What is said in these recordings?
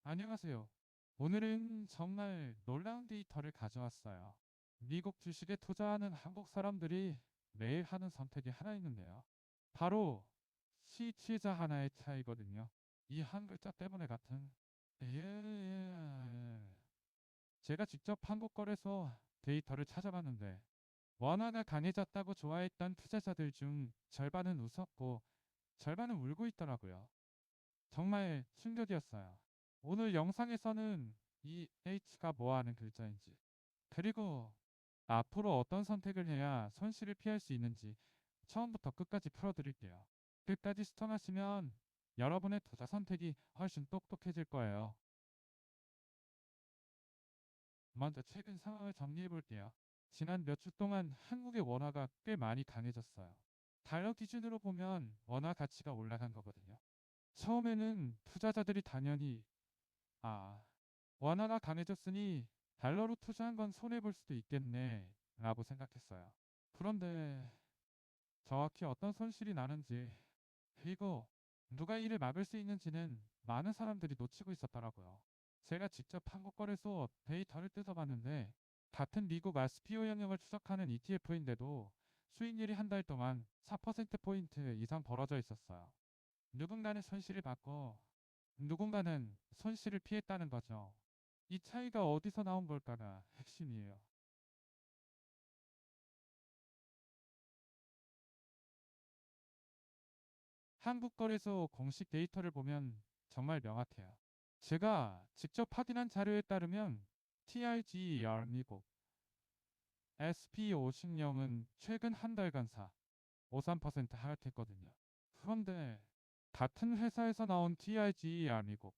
안녕하세요. 오늘은 정말 놀라운 데이터를 가져왔어요. 미국 주식에 투자하는 한국 사람들이 매일 하는 선택이 하나 있는데요. 바로 시치자 하나의 차이거든요. 이 한 글자 때문에 같은. 제가 직접 한국 거래소 데이터를 찾아봤는데 원화가 강해졌다고 좋아했던 투자자들 중 절반은 웃었고 절반은 울고 있더라고요. 정말 충격이었어요. 오늘 영상에서는 이 H가 뭐 하는 글자인지, 그리고 앞으로 어떤 선택을 해야 손실을 피할 수 있는지 처음부터 끝까지 풀어드릴게요. 끝까지 시청하시면 여러분의 투자 선택이 훨씬 똑똑해질 거예요. 먼저 최근 상황을 정리해 볼게요. 지난 몇 주 동안 한국의 원화가 꽤 많이 강해졌어요. 달러 기준으로 보면 원화 가치가 올라간 거거든요. 처음에는 투자자들이 당연히 원화가 강해졌으니 달러로 투자한 건 손해볼 수도 있겠네 라고 생각했어요. 그런데 정확히 어떤 손실이 나는지, 그리고 누가 이를 막을 수 있는지는 많은 사람들이 놓치고 있었더라고요. 제가 직접 한국거래소 데이터를 뜯어봤는데 같은 미국 RSPO 영역을 추적하는 ETF인데도 수익률이 한 달 동안 4%포인트 이상 벌어져 있었어요. 누군가는 손실을 받고 누군가는 손실을 피했다는 거죠. 이 차이가 어디서 나온 걸까가 핵심이에요. 한국거래소 공식 데이터를 보면 정말 명확해요. 제가 직접 확인한 자료에 따르면 TRGER 미국 SP50은 최근 한 달간 4.53% 하락했거든요. 그런데 같은 회사에서 나온 TRGER 미국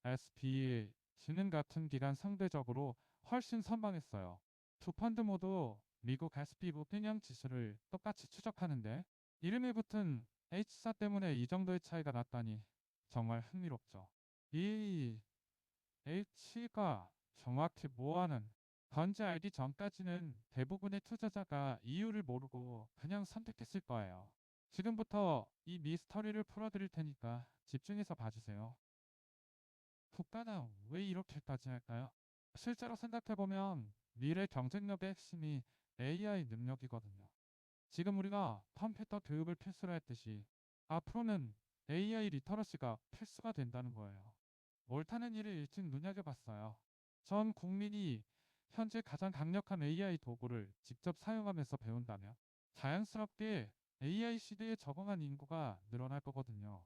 SP는 같은 기간 상대적으로 훨씬 선방했어요. 두 펀드 모두 미국 S&P 500 지수를 똑같이 추적하는데 이름에 붙은 H사 때문에 이 정도의 차이가 났다니 정말 흥미롭죠. 이 H가 정확히 뭐하는 건지 알기 전까지는 대부분의 투자자가 이유를 모르고 그냥 선택했을 거예요. 지금부터 이 미스터리를 풀어드릴 테니까 집중해서 봐주세요. 국가는 왜 이렇게까지 할까요? 실제로 생각해보면 미래 경쟁력의 핵심이 AI 능력이거든요. 지금 우리가 컴퓨터 교육을 필수로 했듯이 앞으로는 AI 리터러시가 필수가 된다는 거예요. 옳다는 일을 일찍 눈여겨봤어요. 전 국민이 현재 가장 강력한 AI 도구를 직접 사용하면서 배운다면 자연스럽게 AI 시대에 적응한 인구가 늘어날 거거든요.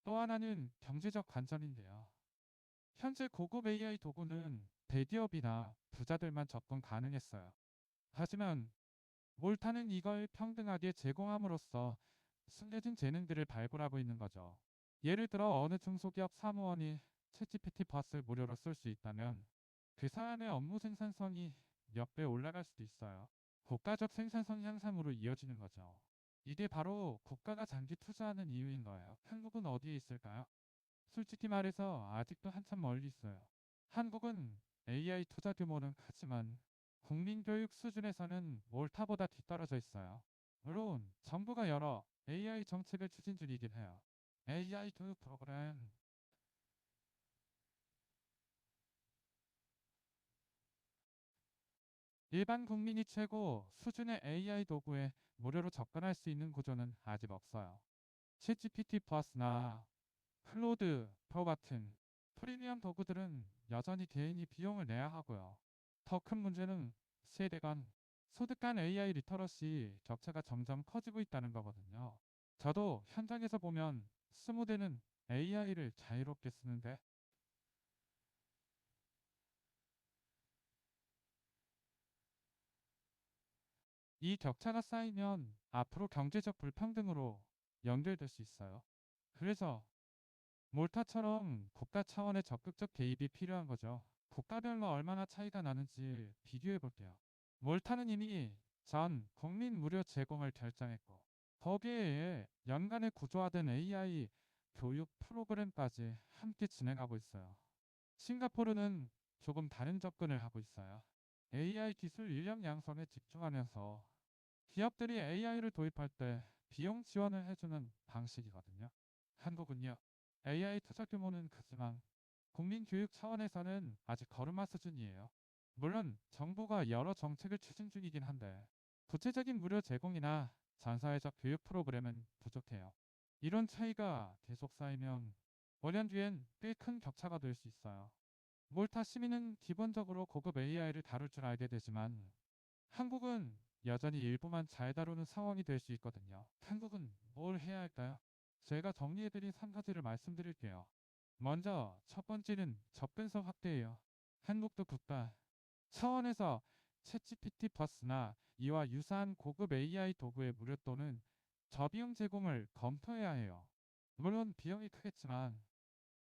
또 하나는 경제적 관점인데요. 현재 고급 AI 도구는 대기업이나 부자들만 접근 가능했어요. 하지만 몰타는 이걸 평등하게 제공함으로써 숨겨진 재능들을 발굴하고 있는 거죠. 예를 들어 어느 중소기업 사무원이 챗GPT 팟을 무료로 쓸 수 있다면 그 사람의 업무 생산성이 몇 배 올라갈 수도 있어요. 국가적 생산성 향상으로 이어지는 거죠. 이게 바로 국가가 장기 투자하는 이유인 거예요. 한국은 어디에 있을까요? 솔직히 말해서 아직도 한참 멀리 있어요. 한국은 AI 투자 규모는 크지만 국민교육 수준에서는 몰타보다 뒤떨어져 있어요. 물론 정부가 여러 AI 정책을 추진 중이긴 해요. AI 교육 프로그램, 일반 국민이 최고 수준의 AI 도구에 무료로 접근할 수 있는 구조는 아직 없어요. 챗GPT 플러스나 클로드 프로 같은 프리미엄 도구들은 여전히 개인이 비용을 내야 하고요. 더 큰 문제는 세대 간, 소득 간 AI 리터러시 격차가 점점 커지고 있다는 거거든요. 저도 현장에서 보면 20대는 AI를 자유롭게 쓰는데 이 격차가 쌓이면 앞으로 경제적 불평등으로 연결될 수 있어요. 그래서 몰타처럼 국가 차원의 적극적 개입이 필요한 거죠. 국가별로 얼마나 차이가 나는지 비교해 볼게요. 몰타는 이미 전 국민 무료 제공을 결정했고 거기에 연간에 구조화된 AI 교육 프로그램까지 함께 진행하고 있어요. 싱가포르는 조금 다른 접근을 하고 있어요. AI 기술 인력 양성에 집중하면서 기업들이 AI를 도입할 때 비용 지원을 해주는 방식이거든요. 한국은요. AI 투자 규모는 크지만 국민 교육 차원에서는 아직 걸음마 수준이에요. 물론 정부가 여러 정책을 추진 중이긴 한데 구체적인 무료 제공이나 전사회적 교육 프로그램은 부족해요. 이런 차이가 계속 쌓이면 5년 뒤엔 꽤 큰 격차가 될 수 있어요. 몰타 시민은 기본적으로 고급 AI를 다룰 줄 알게 되지만 한국은 여전히 일부만 잘 다루는 상황이 될 수 있거든요. 한국은 뭘 해야 할까요? 제가 정리해드린 3가지를 말씀드릴게요. 먼저 첫 번째는 접근성 확대예요. 한국도 국가 차원에서 챗GPT 플러스나 이와 유사한 고급 AI 도구의 무료 또는 저비용 제공을 검토해야 해요. 물론 비용이 크겠지만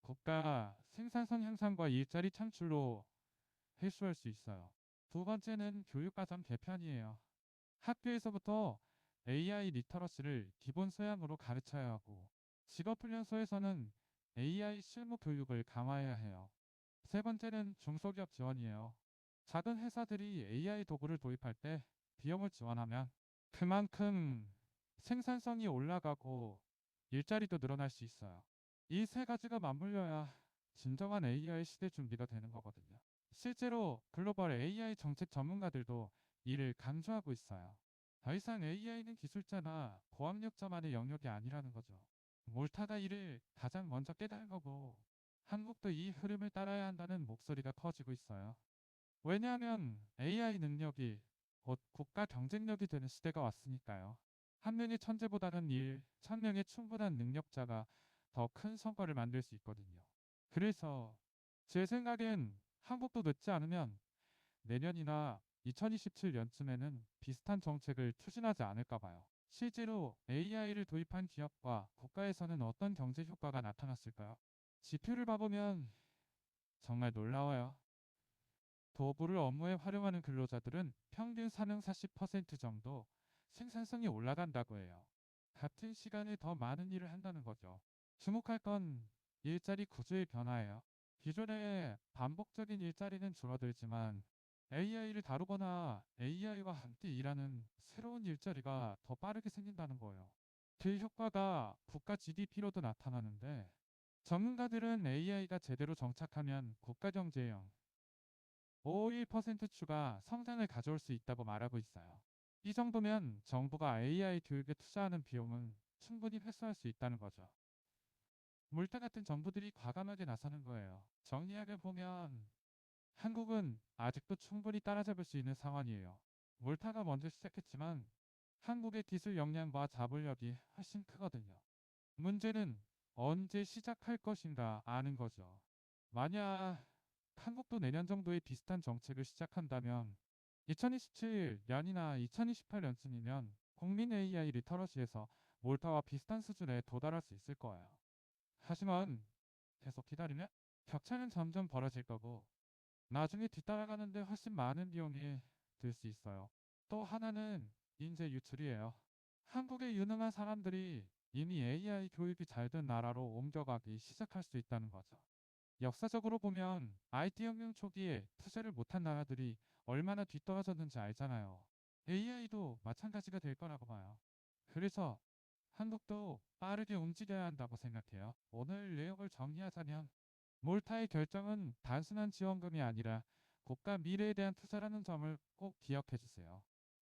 국가 생산성 향상과 일자리 창출로 해소할 수 있어요. 두 번째는 교육과정 개편이에요. 학교에서부터 AI 리터러시를 기본 소양으로 가르쳐야 하고 직업훈련소에서는 AI 실무 교육을 강화해야 해요. 세 번째는 중소기업 지원이에요. 작은 회사들이 AI 도구를 도입할 때 비용을 지원하면 그만큼 생산성이 올라가고 일자리도 늘어날 수 있어요. 이 세 가지가 맞물려야 진정한 AI 시대 준비가 되는 거거든요. 실제로 글로벌 AI 정책 전문가들도 이를 강조하고 있어요. 더 이상 AI는 기술자나 고학력자만의 영역이 아니라는 거죠. 몰타가 이를 가장 먼저 깨달은 거고 한국도 이 흐름을 따라야 한다는 목소리가 커지고 있어요. 왜냐하면 AI 능력이 곧 국가 경쟁력이 되는 시대가 왔으니까요. 한 명의 천재보다는 1000명의 충분한 능력자가 더 큰 성과를 만들 수 있거든요. 그래서 제 생각엔 한국도 늦지 않으면 내년이나 2027년쯤에는 비슷한 정책을 추진하지 않을까 봐요. 실제로 AI를 도입한 기업과 국가에서는 어떤 경제 효과가 나타났을까요? 지표를 봐보면 정말 놀라워요. 도구를 업무에 활용하는 근로자들은 평균 사능 40% 정도 생산성이 올라간다고 해요. 같은 시간에 더 많은 일을 한다는 거죠. 주목할 건 일자리 구조의 변화예요. 기존의 반복적인 일자리는 줄어들지만 AI를 다루거나 AI와 함께 일하는 새로운 일자리가 더 빠르게 생긴다는 거예요. 그 효과가 국가 GDP로도 나타나는데 전문가들은 AI가 제대로 정착하면 국가 경제형 5.1% 추가 성장을 가져올 수 있다고 말하고 있어요. 이 정도면 정부가 AI 교육에 투자하는 비용은 충분히 회수할 수 있다는 거죠. 물타 같은 정부들이 과감하게 나서는 거예요. 정리하게 보면 한국은 아직도 충분히 따라잡을 수 있는 상황이에요. 몰타가 먼저 시작했지만 한국의 기술 역량과 자본력이 훨씬 크거든요. 문제는 언제 시작할 것인가 아는 거죠. 만약 한국도 내년 정도에 비슷한 정책을 시작한다면 2027년이나 2028년쯤이면 국민 AI 리터러시에서 몰타와 비슷한 수준에 도달할 수 있을 거예요. 하지만 계속 기다리면 격차는 점점 벌어질 거고 나중에 뒤따라가는데 훨씬 많은 비용이 들 수 있어요. 또 하나는 인재 유출이에요. 한국의 유능한 사람들이 이미 AI 교육이 잘 된 나라로 옮겨가기 시작할 수 있다는 거죠. 역사적으로 보면 IT 혁명 초기에 투자를 못한 나라들이 얼마나 뒤떨어졌는지 알잖아요. AI도 마찬가지가 될 거라고 봐요. 그래서 한국도 빠르게 움직여야 한다고 생각해요. 오늘 내용을 정리하자면 몰타의 결정은 단순한 지원금이 아니라 국가 미래에 대한 투자라는 점을 꼭 기억해 주세요.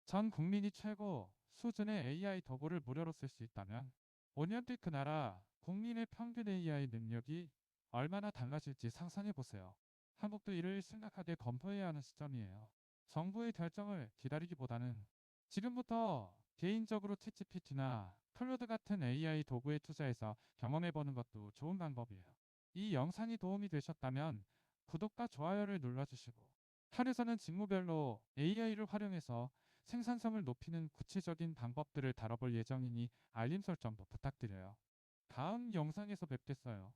전 국민이 최고 수준의 AI 도구를 무료로 쓸 수 있다면 5년 뒤 그 나라 국민의 평균 AI 능력이 얼마나 달라질지 상상해 보세요. 한국도 이를 심각하게 검토해야 하는 시점이에요. 정부의 결정을 기다리기보다는 지금부터 개인적으로 챗GPT나 클로드 같은 AI 도구에 투자해서 경험해 보는 것도 좋은 방법이에요. 이 영상이 도움이 되셨다면 구독과 좋아요를 눌러주시고 한에서는 직무별로 AI를 활용해서 생산성을 높이는 구체적인 방법들을 다뤄볼 예정이니 알림 설정도 부탁드려요. 다음 영상에서 뵙겠어요.